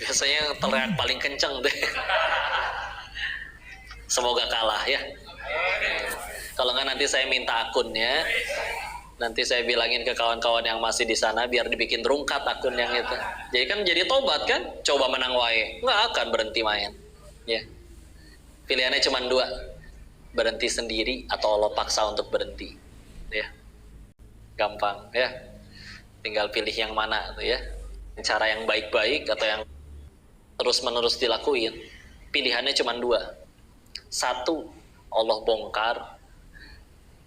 Biasanya yang teriak paling kenceng deh. Semoga kalah ya. Kalau nggak nanti saya minta akunnya. Nanti saya bilangin ke kawan-kawan yang masih di sana biar dibikin rungkat akun yang itu. Jadi kan jadi tobat kan? Coba menang wae, nggak akan berhenti main. Ya. Pilihannya cuma dua, berhenti sendiri atau Allah paksa untuk berhenti. Ya. Gampang ya. Tinggal pilih yang mana tuh ya. Cara yang baik-baik atau yang terus-menerus dilakuin. Pilihannya cuma dua. Satu, Allah bongkar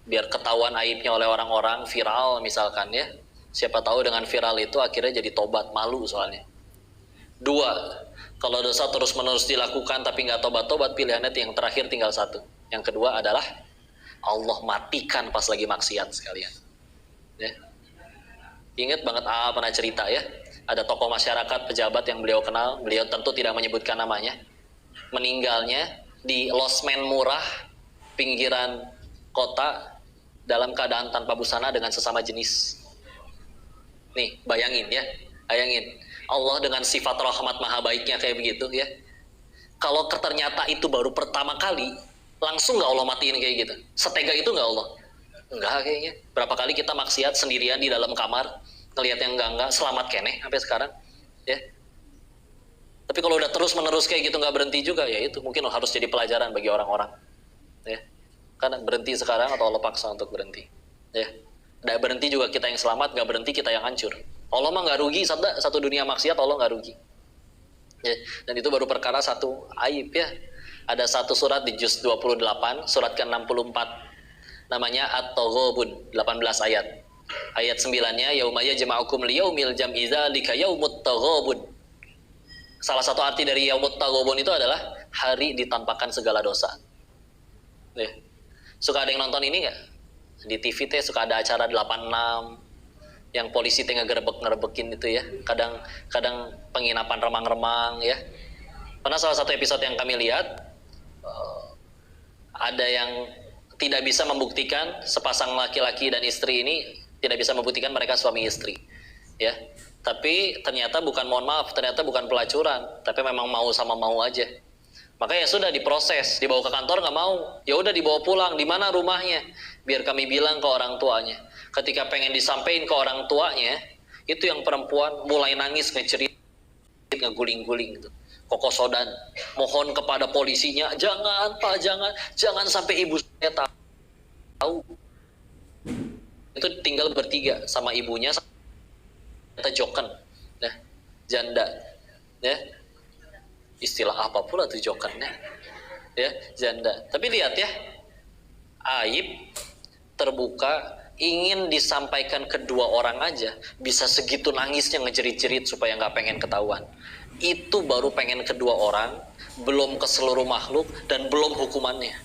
biar ketahuan aibnya oleh orang-orang, viral misalkan ya. Siapa tahu dengan viral itu akhirnya jadi tobat, malu soalnya. Dua, kalau dosa terus-menerus dilakukan tapi nggak tobat-tobat, pilihannya yang terakhir tinggal satu. Yang kedua adalah Allah matikan pas lagi maksiat sekalian. Ya. Ingat banget pernah cerita ya, ada tokoh masyarakat, pejabat yang beliau kenal, beliau tentu tidak menyebutkan namanya, meninggalnya di losmen murah pinggiran kota dalam keadaan tanpa busana dengan sesama jenis. Nih, bayangin ya, bayangin Allah dengan sifat rahmat maha baiknya kayak begitu ya. Kalau ternyata itu baru pertama kali, langsung nggak Allah matiin kayak gitu? Setega itu nggak Allah? Enggak kayaknya. Berapa kali kita maksiat sendirian di dalam kamar, ngelihat yang enggak, selamat kene sampai sekarang ya. Tapi kalau udah terus menerus kayak gitu nggak berhenti juga, ya itu mungkin harus jadi pelajaran bagi orang-orang ya. Karena berhenti sekarang atau Allah paksa untuk berhenti ya. Nggak berhenti juga kita yang selamat, nggak berhenti kita yang hancur. Allah mah nggak rugi, satu dunia maksiat Allah nggak rugi ya. Dan itu baru perkara satu aib ya. Ada satu surat di juz 28, surat ke-64, namanya At-Taghabun, 18 ayat. Ayat 9-nya, yauma yajma'ukum liyaumil jam'i dzalika yaumut taghabun. Salah satu arti dari yaumut taghabun itu adalah hari ditampakkan segala dosa. Nih. Suka ada yang nonton ini nggak? Di TV teh suka ada acara 86 yang polisi teh ngegerebek-ngerebekin itu ya. Kadang penginapan remang-remang ya. Pernah salah satu episode yang kami lihat, ada yang tidak bisa membuktikan sepasang laki-laki dan istri ini tidak bisa membuktikan mereka suami istri ya. Tapi ternyata mohon maaf, ternyata bukan pelacuran, tapi memang mau sama mau aja. Maka ya sudah diproses, dibawa ke kantor nggak mau, ya udah dibawa pulang. Di mana rumahnya? Biar kami bilang ke orang tuanya. Ketika pengen disampaikan ke orang tuanya, itu yang perempuan mulai nangis, ngecerit, ngeguling-guling gitu. Koko Sodan mohon kepada polisinya, jangan Pak, jangan sampai ibu saya tahu. Itu tinggal bertiga sama ibunya, sama joken, nah janda, ya. Istilah apa pula tuh jokernya ya, janda. Tapi lihat ya, aib terbuka ingin disampaikan kedua orang aja bisa segitu nangisnya ngejerit-jerit supaya nggak pengen ketahuan. Itu baru pengen kedua orang, belum ke seluruh makhluk dan belum hukumannya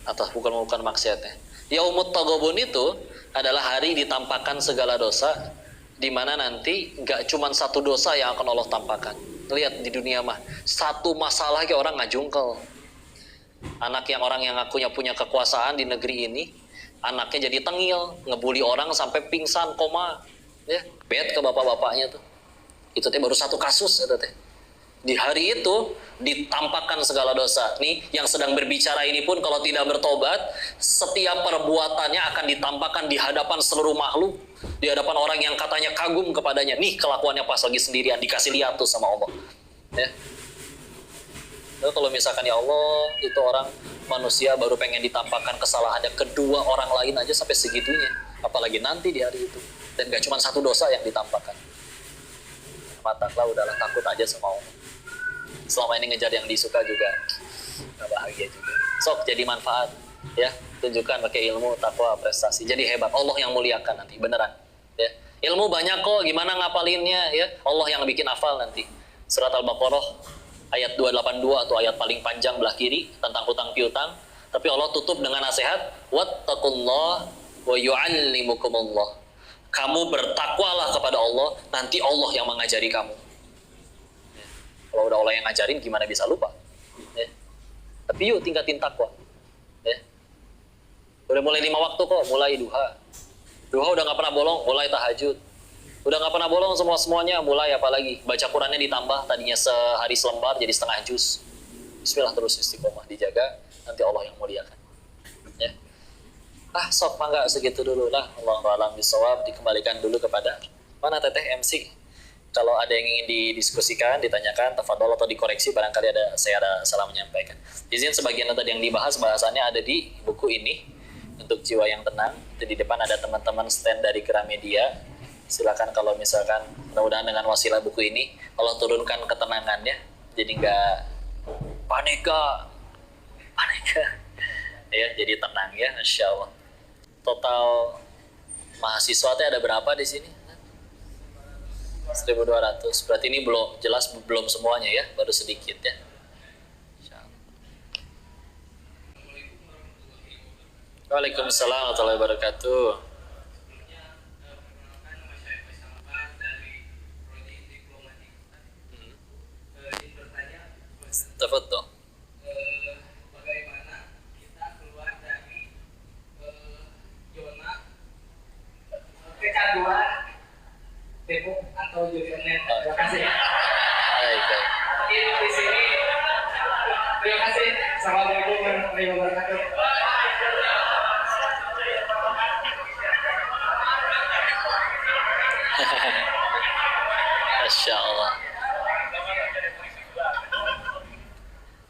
atau bukan maksiatnya. Yaumut Taghabun itu adalah hari ditampakkan segala dosa, di mana nanti nggak cuma satu dosa yang akan Allah tampakkan. Lihat di dunia mah satu masalah ke orang ngajungkel. Anak yang orang yang ngakunya punya kekuasaan di negeri ini, anaknya jadi tengil, ngebully orang sampai pingsan, koma, ya, bad ke bapak-bapaknya tuh. Itu teh baru satu kasus itu teh. Di hari itu ditampakkan segala dosa. Nih yang sedang berbicara ini pun kalau tidak bertobat, setiap perbuatannya akan ditampakkan di hadapan seluruh makhluk, di hadapan orang yang katanya kagum kepadanya. Nih kelakuannya pas lagi sendirian, dikasih lihat tuh sama Allah ya. Lalu kalau misalkan ya Allah, itu orang manusia baru pengen ditampakkan kesalahannya kedua orang lain aja sampai segitunya, apalagi nanti di hari itu. Dan gak cuma satu dosa yang ditampakkan. Mataklah, udahlah, takut aja sama Allah. Selama ini ngejar yang disuka juga gak bahagia juga. Sok jadi manfaat ya, tunjukkan pakai ilmu, takwa, prestasi, jadi hebat. Allah yang muliakan nanti beneran ya. Ilmu banyak kok, gimana ngapalinnya ya, Allah yang bikin hafal nanti. Surat Al-Baqarah ayat 282 atau ayat paling panjang belah kiri tentang hutang piutang, tapi Allah tutup dengan nasihat, wattaqullah wa yu'allimukumullah. Kamu bertakwalah kepada Allah, nanti Allah yang mengajari kamu. Kalau udah Allah yang ngajarin, gimana bisa lupa ya. Tapi yuk tingkatin takwa ya. Udah mulai 5 waktu kok, mulai duha udah gak pernah bolong, mulai tahajud Udah nggak pernah bolong semuanya, mulai apalagi baca Qurannya ditambah, tadinya sehari selembar jadi setengah juz. Bismillah, terus istiqomah dijaga, nanti Allah yang muliakan. Ya. Sok mangga segitu dulu lah. Allahu a'lam bishawab. Dikembalikan dulu kepada mana Teteh MC. Kalau ada yang ingin didiskusikan, ditanyakan, tafadhol atau dikoreksi, barangkali saya ada salah menyampaikan. Izin sebagian tadi yang dibahas, bahasannya ada di buku ini, Untuk Jiwa yang Tenang. Itu di depan ada teman-teman stand dari Gramedia. Silakan kalau misalkan, mudah-mudahan dengan wasilah buku ini, Allah turunkan ketenangannya. Jadi nggak panik. Ya, jadi tenang ya, Masya Allah. Total mahasiswa ada berapa di sini? 1.200. Berarti ini belum semuanya ya, baru sedikit ya. Waalaikumsalam warahmatullahi wabarakatuh. Tafadhol. Bagaimana kita keluar dari zona kecanduan Facebook atau judi online? Terima kasih. Baik. Mungkin di sini. Terima kasih. Assalamualaikum warahmatullahi wabarakatuh. Masya Allah.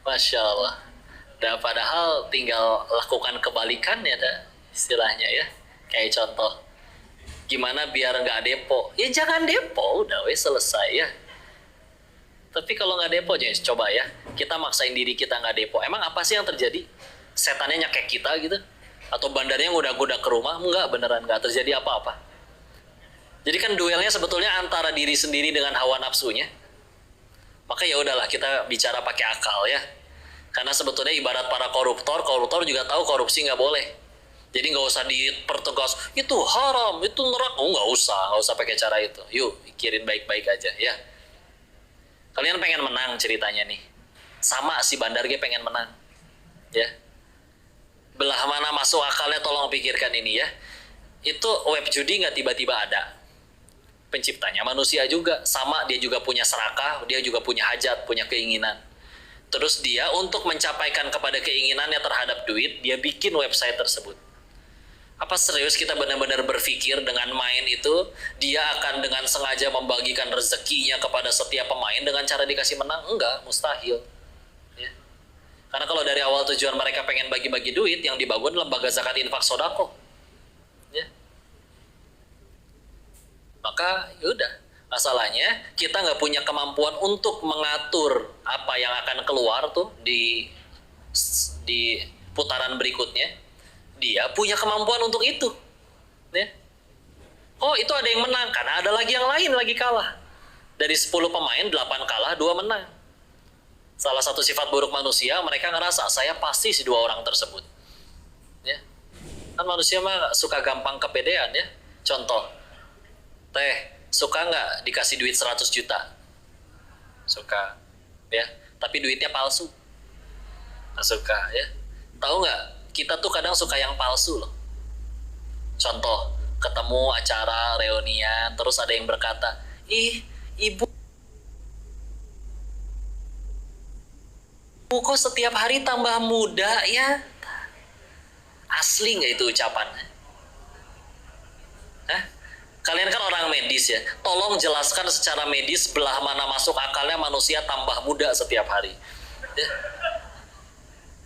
Masya Allah. Dan padahal tinggal lakukan kebalikannya istilahnya ya. Kayak contoh, gimana biar nggak depo? Ya jangan depo, udah selesai ya. Tapi kalau nggak depo, jangan coba ya. Kita maksain diri kita nggak depo. Emang apa sih yang terjadi? Setannya nyakek kita gitu? Atau bandarnya ngudak-ngudak ke rumah? Enggak, beneran nggak terjadi apa-apa. Jadi kan duelnya sebetulnya antara diri sendiri dengan hawa nafsunya. Maka ya udahlah, kita bicara pakai akal ya. Karena sebetulnya ibarat para koruptor juga tahu korupsi nggak boleh. Jadi nggak usah dipertegas, itu haram, itu neraka. Nggak usah pakai cara itu. Yuk, pikirin baik-baik aja ya. Kalian pengen menang ceritanya nih. Sama si bandar G pengen menang. Ya. Belah mana masuk akalnya, tolong pikirkan ini ya. Itu web judi nggak tiba-tiba ada. Penciptanya manusia juga. Sama, dia juga punya serakah, dia juga punya hajat, punya keinginan. Terus dia untuk mencapaikan kepada keinginannya terhadap duit, dia bikin website tersebut. Apa serius kita benar-benar berpikir dengan main itu, dia akan dengan sengaja membagikan rezekinya kepada setiap pemain dengan cara dikasih menang? Enggak, mustahil. Ya. Karena kalau dari awal tujuan mereka pengen bagi-bagi duit, yang dibangun lembaga zakat infak sodako. Ya. Maka yaudah. Masalahnya kita nggak punya kemampuan untuk mengatur apa yang akan keluar tuh di putaran berikutnya. Dia punya kemampuan untuk itu. Ya. Oh, itu ada yang menang karena ada lagi yang lain lagi kalah. Dari 10 pemain 8 kalah, 2 menang. Salah satu sifat buruk manusia, mereka ngerasa saya pasti si 2 orang tersebut. Ya. Kan manusia mah suka gampang kepedean ya. Contoh, Teh, suka nggak dikasih duit 100 juta? Suka, ya. Tapi duitnya palsu. Nggak suka, ya. Tahu nggak? Kita tuh kadang suka yang palsu loh. Contoh, ketemu acara reunian, terus ada yang berkata, ibu kok setiap hari tambah muda ya? Asli nggak itu ucapannya? Hah? Kalian kan orang medis ya, tolong jelaskan secara medis belah mana masuk akalnya manusia tambah muda setiap hari. Ya.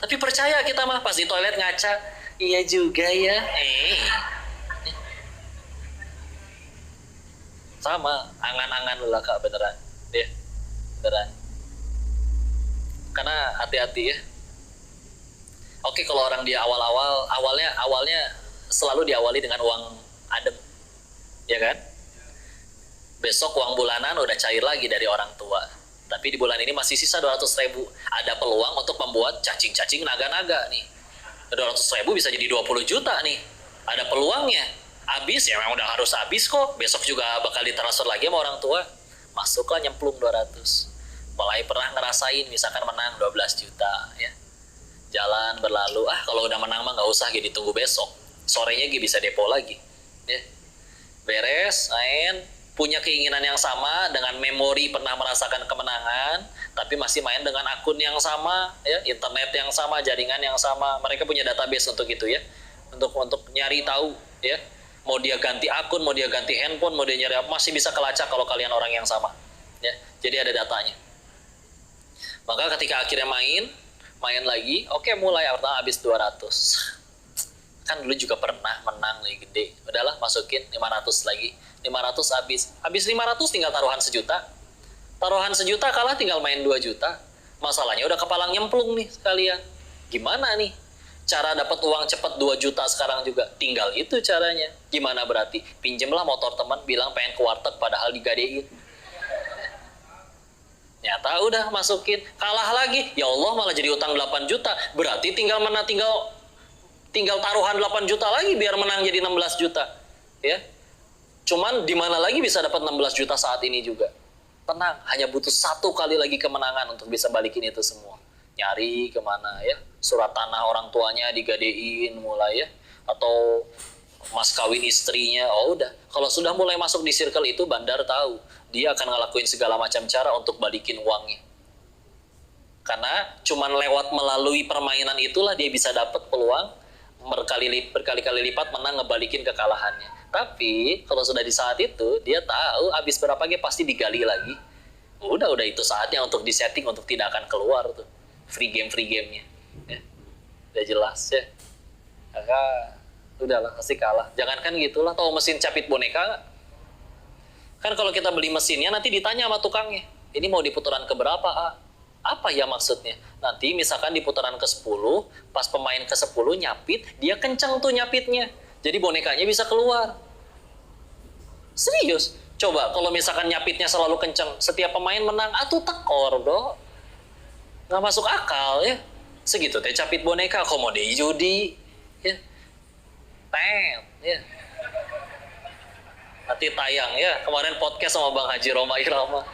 Tapi percaya kita mah pas di toilet ngaca, iya juga ya. Sama, angan-angan belaka beneran. Ya, beneran. Karena hati-hati ya. Oke, kalau orang dia awalnya selalu diawali dengan uang adem. Ya kan? Besok uang bulanan udah cair lagi dari orang tua. Tapi di bulan ini masih sisa 200.000. Ada peluang untuk membuat cacing-cacing naga-naga nih. 200.000 bisa jadi 20 juta nih. Ada peluangnya. Habis ya memang udah harus habis kok. Besok juga bakal ditransfer lagi sama orang tua. Masuklah nyemplung 200. Mulai pernah ngerasain misalkan menang 12 juta ya. Jalan berlalu, kalau udah menang mah nggak usah gitu, ditunggu besok. Sorenya bisa depo lagi. Ya. Beres, main, punya keinginan yang sama, dengan memori pernah merasakan kemenangan, tapi masih main dengan akun yang sama, ya, internet yang sama, jaringan yang sama. Mereka punya database untuk itu ya, untuk nyari tahu ya. Mau dia ganti akun, mau dia ganti handphone, mau dia nyari apa, masih bisa kelacak kalau kalian orang yang sama. Ya, jadi ada datanya. Maka ketika akhirnya main lagi, oke mulai pertama habis 200. Kan dulu juga pernah menang nih gede. Udahlah masukin 500 lagi. 500 habis. Habis 500 tinggal taruhan 1 juta. Taruhan 1 juta kalah tinggal main 2 juta. Masalahnya udah kepalang nyemplung nih sekalian. Gimana nih? Cara dapat uang cepat 2 juta sekarang juga. Tinggal itu caranya. Gimana berarti? Pinjemlah motor teman, bilang pengen ke warteg padahal digadein. Nyata udah masukin, kalah lagi. Ya Allah malah jadi utang 8 juta. Berarti tinggal taruhan 8 juta lagi biar menang jadi 16 juta. Ya. Cuman di mana lagi bisa dapat 16 juta saat ini juga? Tenang, hanya butuh 1 kali lagi kemenangan untuk bisa balikin itu semua. Nyari kemana ya? Surat tanah orang tuanya digadein mulai ya, atau mas kawin istrinya. Oh udah, kalau sudah mulai masuk di circle itu, bandar tahu dia akan ngelakuin segala macam cara untuk balikin uangnya. Karena cuman lewat melalui permainan itulah dia bisa dapat peluang berkali-kali lipat menang, ngebalikin kekalahannya. Tapi kalau sudah di saat itu dia tahu habis berapa game pasti digali lagi. Udah itu saatnya untuk disetting untuk tidak akan keluar tuh free gamenya. Ya. Udah jelas ya. Maka udahlah pasti kalah. Jangankan gitulah, tahu mesin capit boneka nggak? Kan kalau kita beli mesinnya nanti ditanya sama tukangnya, ini mau di putaran keberapa, A? Apa ya maksudnya? Nanti misalkan di putaran ke-10, pas pemain ke-10 nyapit, dia kenceng tuh nyapitnya. Jadi bonekanya bisa keluar. Serius. Coba kalau misalkan nyapitnya selalu kenceng, setiap pemain menang, atuh tekor, bro. Nggak masuk akal ya. Segitu teh capit boneka, komode judi. Ya. Ya. Nanti tayang ya, kemarin podcast sama Bang Haji Roma Irama.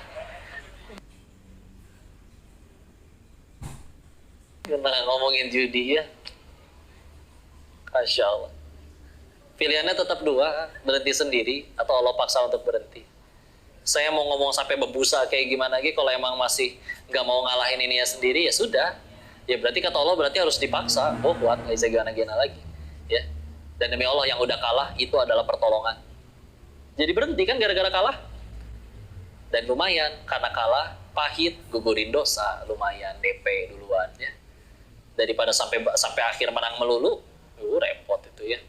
Nah, ngomongin judi ya. Masya Allah. Pilihannya tetap 2, berhenti sendiri atau Allah paksa untuk berhenti. Saya mau ngomong sampai bebusa kayak gimana lagi, kalau emang masih nggak mau ngalahin ini ya sendiri, ya sudah. Ya berarti kata Allah berarti harus dipaksa. Oh kuat, nggak bisa gana-gana lagi. Ya. Dan demi Allah yang udah kalah itu adalah pertolongan. Jadi berhenti kan gara-gara kalah. Dan lumayan, karena kalah, pahit, gugurin dosa, lumayan, DP duluan ya. Daripada sampai akhir menang melulu, repot itu ya.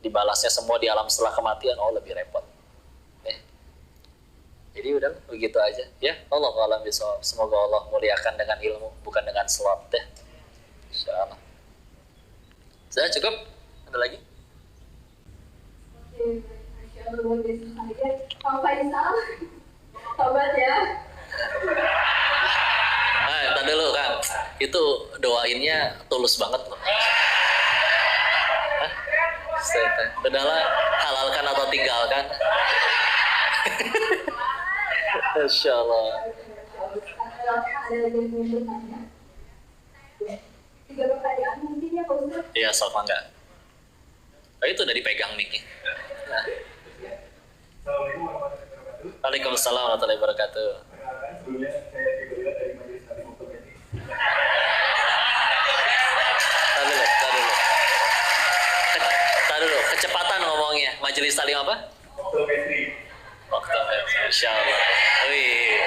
Dibalasnya semua di alam setelah kematian, oh lebih repot. Jadi udah begitu aja ya. Allah a'lam bishawab. Semoga Allah muliakan dengan ilmu, bukan dengan slot ya. Insyaallah. Sudah cukup? Ada lagi? Oke, Masya Allah, luar biasa saja. Pak Faisal, tobat ya. Nah, entar dulu kan. Itu doainnya tulus banget loh. Hah? Udahlah, halalkan atau tinggalkan. Masya Allah. Ada lagi yang ingin bertanya? 3 pertanyaan mungkin ya Pak Ustaz. Iya, sok enggak. Oh, itu udah dipegang mic-nya. Nah. Waalaikumsalam warahmatullahi wabarakatuh. Sebelumnya saya Febrio dari Majelis Taklim Optometri. Tar dulu. Kecepatan ngomongnya. Majelis Taklim apa? Optometri. Optometri. Insyaallah. Wih,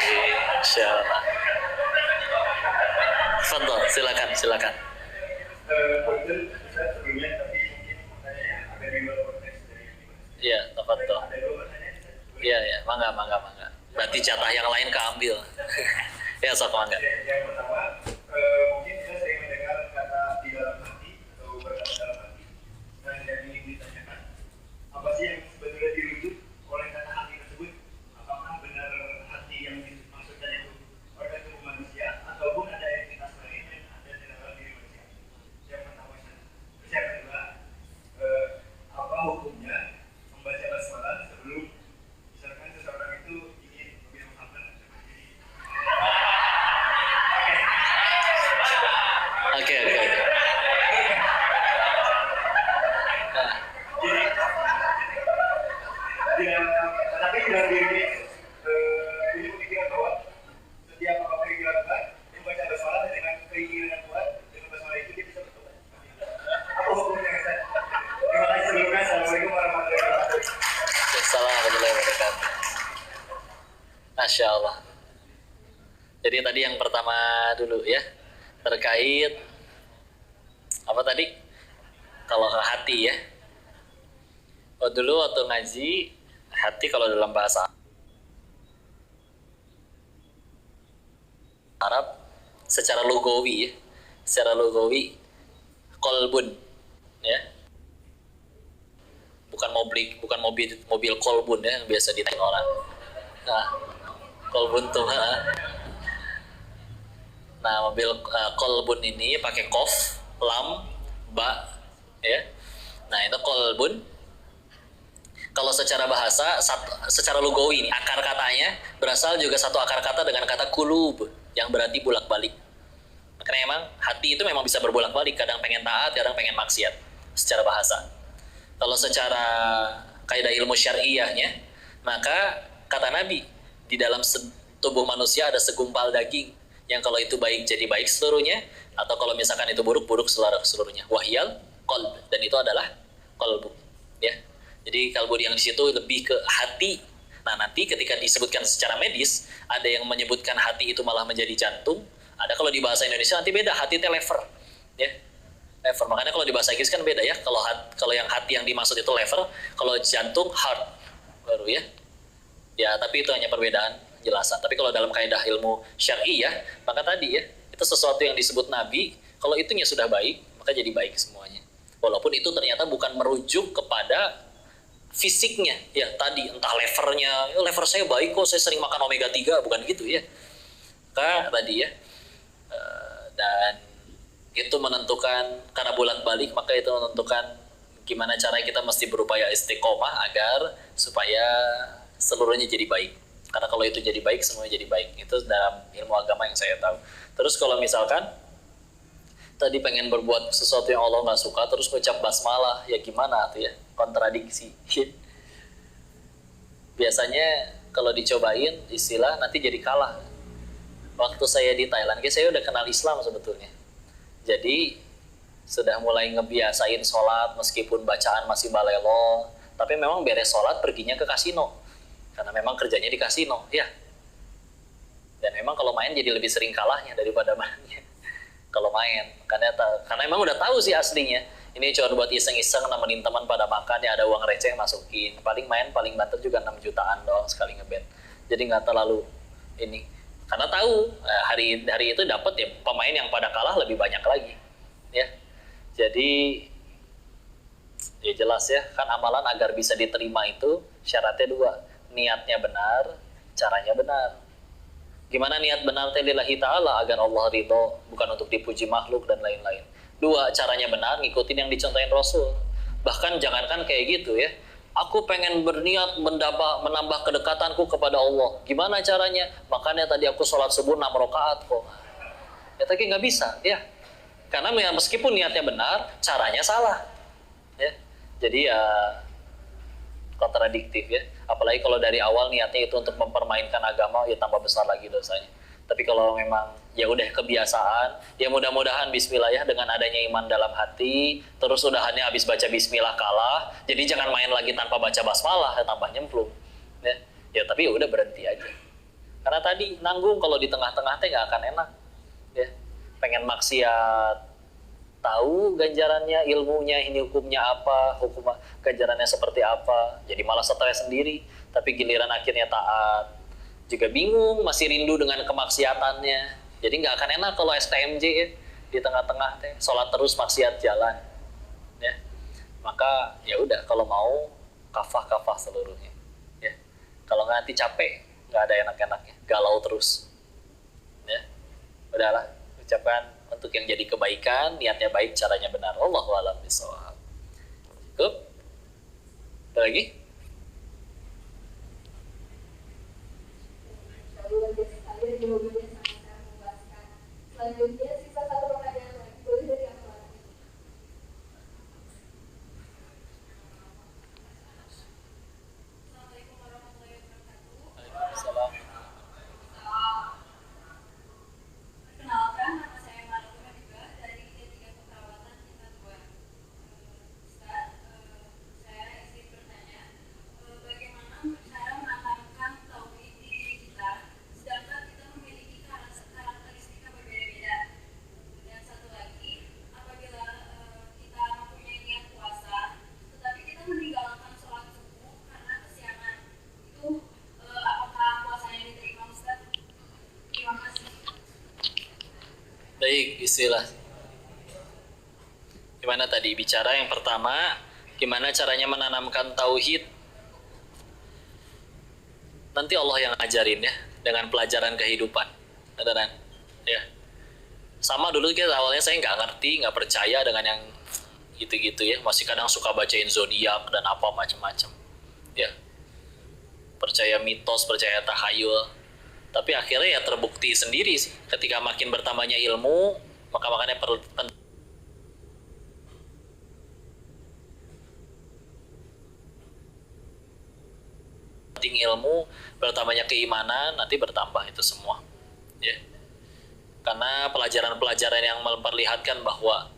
insyaallah. Fadhol, silakan. Punten, saya sebelumnya tapi mungkin pertanyaannya agak di luar konteks dari Iya, tafadhol. ada 2 pertanyaan. Iya, mangga. Berarti jatah yang lain keambil. Ya, sok mangga. Yang pertama, mungkin kita sering mendengar kata di dalam hati atau berkata dalam hati. Nah, yang ingin ditanyakan, apa sih yang sebetulnya dirujuk oleh kata hati tersebut? Apakah benar hati yang dimaksudkan itu organ tubuh manusia ataupun ada entitas lain yang ada di dalam diri manusia? Yang pertama itu. Terus yang kedua, apa hukumnya membaca basmalah sebelum misalkan seseorang itu ingin lebih menghafal seperti ini? Oke. dalam diri punya pemikiran bahwa setiap apa yang dilakukan dia baca basmalah dengan keinginan yang kuat, dengan basmalah itu dia bisa bertobat. Apa hukumnya Ustaz? Terima kasih sebelumnya. Assalamualaikum warahmatullahi wabarakatuh. Assalamualaikum warahmatullahi wabarakatuh. Masya Allah. Jadi tadi yang pertama dulu ya, terkait apa tadi? Kalau ke hati ya. Oh, dulu waktu ngaji, hati kalau dalam bahasa Arab secara lugawi ya, secara lugawi kolbun ya. Bukan mobil kolbun ya yang biasa ditanya orang. Nah, kolbun tuh. Nah, mobil kolbun ini pakai kof, lam, ba ya. Nah, itu kolbun. Kalau secara bahasa, secara lugawi ini akar katanya berasal juga satu akar kata dengan kata kulub yang berarti bolak-balik. Makanya emang hati itu memang bisa berbolak-balik, kadang pengen taat, kadang pengen maksiat secara bahasa. Kalau secara kaidah ilmu syariahnya, maka kata Nabi, di dalam tubuh manusia ada segumpal daging yang kalau itu baik jadi baik seluruhnya, atau kalau misalkan itu buruk seluruhnya. Wahyal qalb, dan itu adalah qalbu, ya. Jadi kalbu yang di situ lebih ke hati. Nah, nanti ketika disebutkan secara medis, ada yang menyebutkan hati itu malah menjadi jantung. Ada kalau di bahasa Indonesia nanti beda, hati itu lever, ya. Lever. Makanya kalau di bahasa Inggris kan beda ya. Kalau yang hati yang dimaksud itu lever, kalau jantung heart baru ya. Ya, tapi itu hanya perbedaan jelasan. Tapi kalau dalam kaidah ilmu syar'i ya, maka tadi ya, itu sesuatu yang disebut Nabi, kalau itunya sudah baik, maka jadi baik semuanya. Walaupun itu ternyata bukan merujuk kepada fisiknya, ya tadi entah levernya, lever saya baik kok, saya sering makan omega 3, bukan gitu ya. Maka tadi ya, dan itu menentukan, karena bolak-balik, maka itu menentukan gimana cara kita mesti berupaya istiqomah agar supaya seluruhnya jadi baik. Karena kalau itu jadi baik, semuanya jadi baik. Itu dalam ilmu agama yang saya tahu. Terus kalau misalkan tadi pengen berbuat sesuatu yang Allah nggak suka, terus ucap basmalah, ya gimana tuh ya? Kontradiksi. Biasanya kalau dicobain istilah nanti jadi kalah. Waktu saya di Thailand, saya udah kenal Islam sebetulnya. Jadi sudah mulai ngebiasain sholat meskipun bacaan masih balelo, tapi memang beres sholat perginya ke kasino. Karena memang kerjanya di kasino, ya. Dan memang kalau main jadi lebih sering kalahnya daripada mainnya. Kalau main, karena emang udah tahu sih aslinya. Ini cuma buat iseng-iseng nemenin teman pada makan, ya ada uang receh masukin. Paling main, paling banter juga 6 jutaan doang sekali ngebet. Jadi nggak terlalu ini. Karena tahu hari itu dapat ya pemain yang pada kalah lebih banyak lagi. Ya. Jadi ya jelas ya, kan amalan agar bisa diterima itu syaratnya 2. Niatnya benar, caranya benar. Gimana niat benar lillahi ta'ala agar Allah ridho, bukan untuk dipuji makhluk dan lain-lain. 2, caranya benar, ngikutin yang dicontohin Rasul. Bahkan jangankan kayak gitu ya, aku pengen berniat menambah kedekatanku kepada Allah. Gimana caranya? Makanya tadi aku sholat subuh 6 rakaat kok. Ya tapi nggak bisa ya. Karena meskipun niatnya benar, caranya salah. Ya. Jadi ya kontradiktif ya. Apalagi kalau dari awal niatnya itu untuk mempermainkan agama, ya tambah besar lagi dosanya. Tapi kalau memang ya udah kebiasaan, ya mudah-mudahan bismillah ya, dengan adanya iman dalam hati, terus udahannya habis baca bismillah kalah, jadi jangan main lagi tanpa baca basmalah, ya tambah nyemplung. Ya tapi ya udah berhenti aja. Karena tadi nanggung kalau di tengah-tengah teh nggak akan enak. Ya. Pengen maksiat, tahu ganjarannya, ilmunya, ini hukumnya apa, hukum ganjarannya seperti apa, jadi malah stres sendiri. Tapi giliran akhirnya taat, juga bingung, masih rindu dengan kemaksiatannya. Jadi nggak akan enak kalau STMJ ya, di tengah-tengah teh sholat terus maksiat jalan. Ya. Maka ya udah, kalau mau kafah seluruhnya. Ya. Kalau nggak nanti capek, nggak ada enak-enaknya, galau terus. Ya. Udahlah, ucapkan untuk yang jadi kebaikan, niatnya baik, caranya benar. Allahu a'lam bishawab. Cukup? Ada lagi? Luar biasa sekali jawabannya sangat memuaskan. Selanjutnya sisa 1 pertanyaan lagi, boleh dari yang lain. Assalamualaikum warahmatullahi wabarakatuh. Bismillah. Gimana tadi bicara yang pertama, gimana caranya menanamkan tauhid? Nanti Allah yang ngajarin ya, dengan pelajaran kehidupan. Beneran. Ya. Sama dulu kita awalnya saya nggak ngerti, nggak percaya dengan yang gitu-gitu ya. Masih kadang suka bacain zodiak dan apa macam-macam. Ya. Percaya mitos, percaya tahayul. Tapi akhirnya ya terbukti sendiri sih. Ketika makin bertambahnya ilmu, makanya penting ilmu, bertambahnya keimanan, nanti bertambah itu semua. Ya. Karena pelajaran-pelajaran yang memperlihatkan bahwa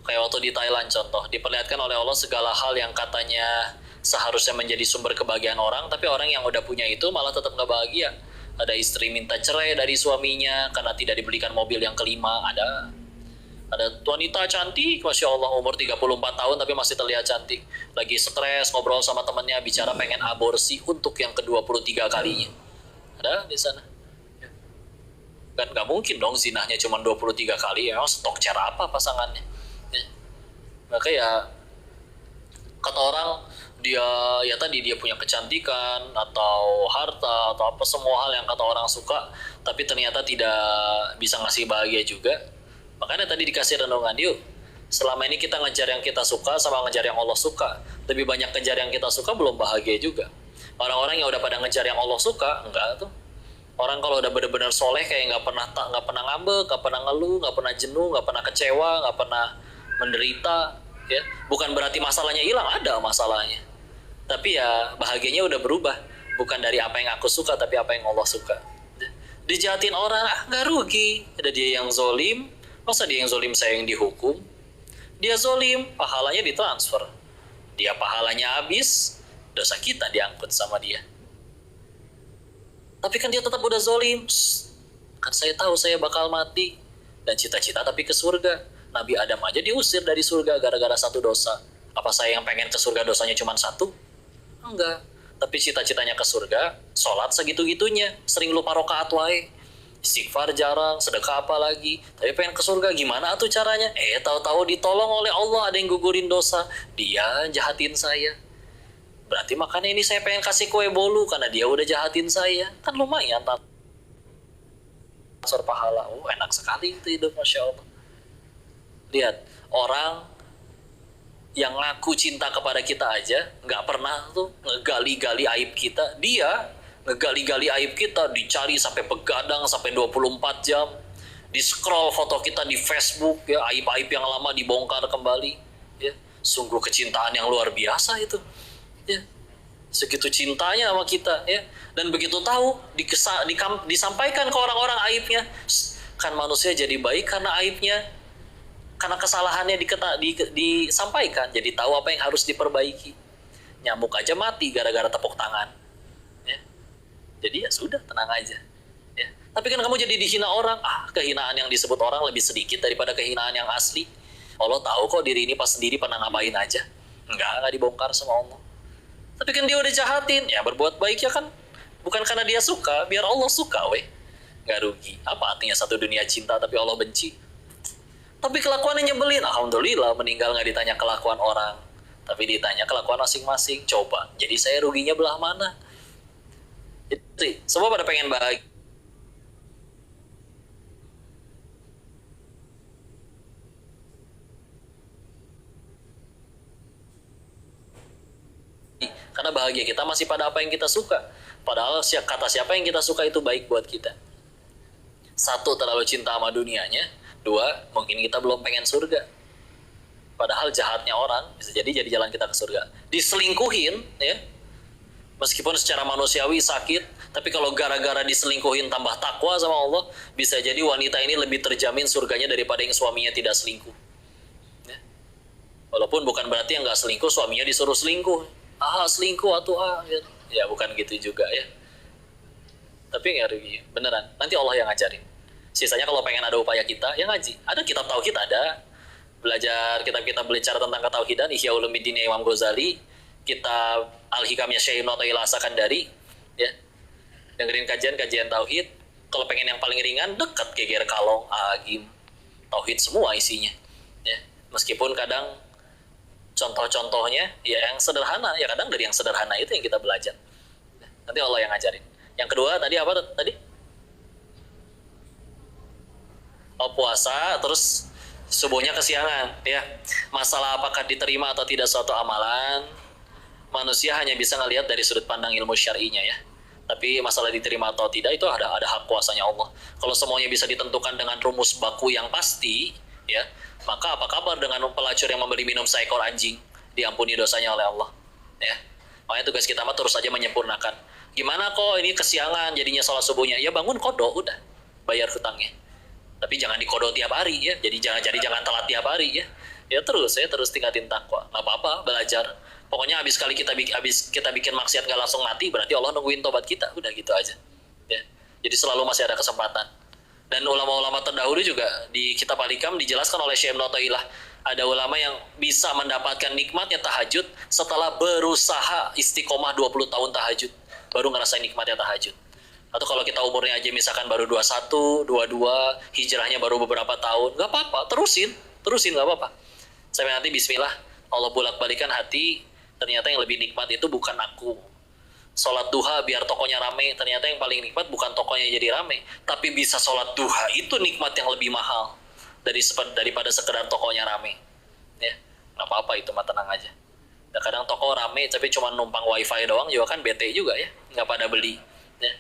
kayak waktu di Thailand contoh, diperlihatkan oleh Allah segala hal yang katanya seharusnya menjadi sumber kebahagiaan orang, tapi orang yang udah punya itu malah tetap gak bahagia. Ada istri minta cerai dari suaminya karena tidak dibelikan mobil yang kelima, ada wanita cantik, Masya Allah, umur 34 tahun tapi masih terlihat cantik, lagi stres, ngobrol sama temennya, bicara pengen aborsi untuk yang ke-23 kalinya. Ada di sana. Kan gak mungkin dong zinahnya cuma 23 kali, emang stok cara apa pasangannya. Maka ya kata orang dia ya tadi dia punya kecantikan atau harta atau apa, semua hal yang kata orang suka tapi ternyata tidak bisa ngasih bahagia juga. Makanya tadi dikasih renungan, yuk selama ini kita ngejar yang kita suka sama ngejar yang Allah suka, lebih banyak ngejar yang kita suka belum bahagia juga. Orang-orang yang udah pada ngejar yang Allah suka enggak tuh. Orang kalau udah benar-benar soleh kayak nggak pernah ngambek, nggak pernah ngeluh, nggak pernah jenuh, nggak pernah kecewa, nggak pernah menderita, ya. Bukan berarti masalahnya hilang, ada masalahnya. Tapi ya bahagianya udah berubah, bukan dari apa yang aku suka, tapi apa yang Allah suka. Dijahatin orang, nggak rugi. Ada dia yang zolim, masa dia yang zolim saya yang dihukum? Dia zolim, pahalanya ditransfer. Dia pahalanya habis, dosa kita diangkut sama dia. Tapi kan dia tetap udah zolim. Kan saya tahu saya bakal mati. Dan cita-cita tapi ke surga. Nabi Adam aja diusir dari surga gara-gara satu dosa. Apa saya yang pengen ke surga dosanya cuma satu? Enggak. Tapi cita-citanya ke surga, sholat segitu-gitunya. Sering lupa rokaat wae. Istighfar jarang, sedekah apa lagi. Tapi pengen ke surga, gimana tuh caranya? Tahu-tahu ditolong oleh Allah, ada yang gugurin dosa. Dia jahatin saya. Berarti makanya ini saya pengen kasih kue bolu karena dia udah jahatin saya. Kan lumayan transfer pahala. Oh, enak sekali itu hidup, Masya Allah. Lihat, orang yang ngaku cinta kepada kita aja nggak pernah tuh ngegali-gali aib kita. Dia ngegali-gali aib kita, dicari sampai begadang sampai 24 jam. Di-scroll foto kita di Facebook, ya, aib-aib yang lama dibongkar kembali. Ya, sungguh kecintaan yang luar biasa itu. Ya, segitu cintanya sama kita, ya. Dan begitu tahu disampaikan ke orang-orang aibnya, kan manusia jadi baik karena aibnya, karena kesalahannya disampaikan, jadi tahu apa yang harus diperbaiki. Nyamuk aja mati gara-gara tepuk tangan, ya. Jadi ya sudah, tenang aja, ya. Tapi kan kamu jadi dihina orang, kehinaan yang disebut orang lebih sedikit daripada kehinaan yang asli. Allah tahu kok diri ini pas sendiri pernah ngapain aja. Enggak dibongkar sama Allah. Tapi kan dia udah jahatin, ya berbuat baik ya kan, bukan karena dia suka, biar Allah suka weh. Nggak rugi. Apa artinya satu dunia cinta tapi Allah benci? Tapi kelakuannya nyebelin, alhamdulillah meninggal nggak ditanya kelakuan orang, tapi ditanya kelakuan masing-masing. Coba, jadi saya ruginya belah mana? Jadi semua pada pengen bahagia. Karena bahagia kita masih pada apa yang kita suka. Padahal kata siapa yang kita suka itu baik buat kita. Satu, terlalu cinta sama dunianya. Dua, mungkin kita belum pengen surga. Padahal jahatnya orang bisa jadi jalan kita ke surga. Diselingkuhin, ya. Meskipun secara manusiawi sakit, tapi kalau gara-gara diselingkuhin tambah takwa sama Allah, bisa jadi wanita ini lebih terjamin surganya daripada yang suaminya tidak selingkuh. Ya. Walaupun bukan berarti yang nggak selingkuh suaminya disuruh selingkuh. Selingkuh atau gitu. Ya bukan gitu juga ya. Tapi nggak rugi, beneran. Nanti Allah yang ngajarin. Sisanya kalau pengen ada upaya kita, ya ngaji. Ada kitab tauhid, ada. Belajar kitab-kitab belajar tentang ketauhidan, Ihya Ulumuddin Imam Ghazali, kitab Al-Hikamnya Syekh Ibnu Athaillah As-Sakandari, ya. Dengerin kajian tauhid. Kalau pengen yang paling ringan, dekat Geger Kalong, Agim, tauhid semua isinya. Ya, meskipun kadang contoh-contohnya ya yang sederhana, ya kadang dari yang sederhana itu yang kita belajar. Nanti Allah yang ngajarin. Yang kedua tadi apa tadi? Oh, puasa, terus subuhnya kesiangan, ya. Masalah apakah diterima atau tidak suatu amalan, manusia hanya bisa ngelihat dari sudut pandang ilmu syar'inya, ya. Tapi masalah diterima atau tidak itu ada hak kuasanya Allah. Kalau semuanya bisa ditentukan dengan rumus baku yang pasti, ya, maka apa kabar dengan pelacur yang memberi minum seekor anjing, diampuni dosanya oleh Allah, ya. Makanya tugas kita mah terus saja menyempurnakan. Gimana kok ini kesiangan jadinya sholat subuhnya? Ya bangun kodok, udah bayar hutangnya. Tapi jangan dikodok tiap hari, ya. Jangan telat tiap hari, ya. Ya terus tingkatin takwa. Nggak apa-apa, belajar. Pokoknya habis kita bikin maksiat nggak langsung mati, berarti Allah nungguin tobat kita. Udah gitu aja. Ya. Jadi selalu masih ada kesempatan. Dan ulama-ulama terdahulu juga di kitab Al-Hikam dijelaskan oleh Syekh Ibnu Athaillah, ada ulama yang bisa mendapatkan nikmatnya tahajud setelah berusaha istiqomah 20 tahun tahajud, baru ngerasain nikmatnya tahajud. Atau kalau kita umurnya aja misalkan baru 21, 22, hijrahnya baru beberapa tahun, nggak apa-apa, terusin nggak apa-apa. Sampai nanti bismillah, Allah bolak-balikan hati, ternyata yang lebih nikmat itu bukan aku. Sholat duha biar tokonya rame, ternyata yang paling nikmat bukan tokonya jadi rame, tapi bisa sholat duha itu nikmat yang lebih mahal daripada sekedar tokonya rame. Ya, nggak apa-apa itu mah, tenang aja. Dan kadang toko rame tapi cuma numpang wifi doang juga kan bete juga, ya, nggak pada beli. Ya.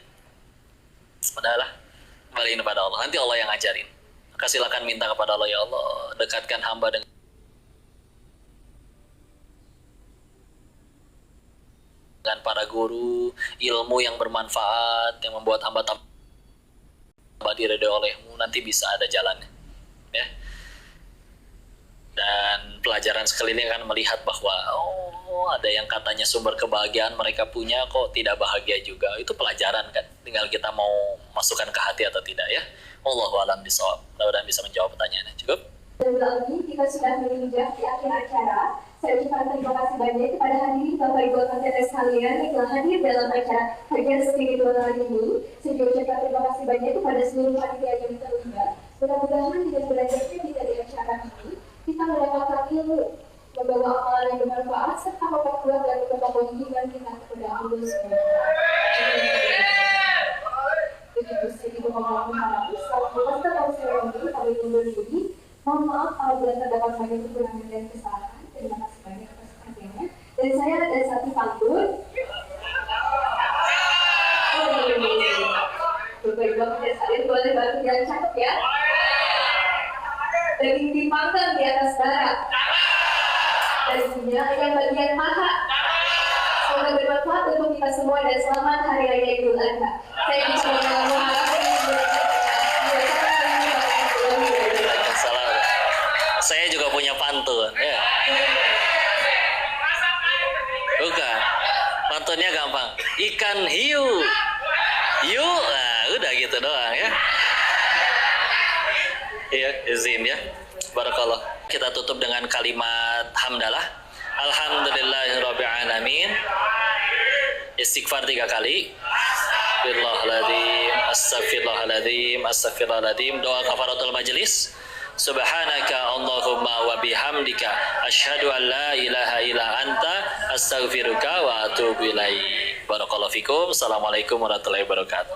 Udahlah, kembaliin kepada Allah. Nanti Allah yang ngajarin. Maka silakan minta kepada Allah, ya Allah, dekatkan hamba dengan para guru, ilmu yang bermanfaat, yang membuat hamba tambah diridhoi olehmu, nanti bisa ada jalannya. Ya. Dan pelajaran sekeliling akan melihat bahwa ada yang katanya sumber kebahagiaan mereka punya kok tidak bahagia juga. Itu pelajaran kan, tinggal kita mau masukkan ke hati atau tidak, ya. Wallahu a'lam bishawab. Mudah-mudahan bisa menjawab pertanyaannya. Cukup? Lagi kita sudah menginjak di akhir acara. Saya ucapkan terima kasih banyak kepada hadirin Bapak Ibu rekan sekalian yang telah hadir dalam acara kajian spiritual hari ini. Saya juga ucapkan terima kasih banyak kepada seluruh panitia yang terlibat. Mudah-mudahan dengan belajarnya kita di acara ini, kita mendapatkan ilmu, membawa amalan yang bermanfaat, serta memperkuat dan memperkuat iman kita kepada Allah SWT. Begitu sedikit pengalaman kami, selamat datang kami undur diri. Mohon maaf apabila terdapat banyak kekurangan dan kesalahan. Terima kasih banyak atas perhatiannya. Dan saya ada satu pantun. Bapak Ibu sekalian boleh bantu yang cakep, ya. Daging dipanggang di atas bara. Dagingnya akan bagian paha. Semoga bermanfaat untuk kita semua dan selamat Hari Raya Idul Adha. Saya bisa mengharapkan saya juga punya pantun, ya. Bukan, pantunnya gampang. Ikan hiu, nah udah gitu doang, ya. Iya, izin, ya. Barakallah. Kita tutup dengan kalimat hamdalah. Alhamdulillahirabbil alamin. Istighfar 3 kali. Astaghfirullahaladzim, astaghfirullahaladzim. Doa kafaratul majelis. Subhanaka Allahumma wa bihamdika asyhadu an la ilaha illa anta astaghfiruka wa atubu ilaik. Barakallahu fikum. Assalamualaikum warahmatullahi wabarakatuh.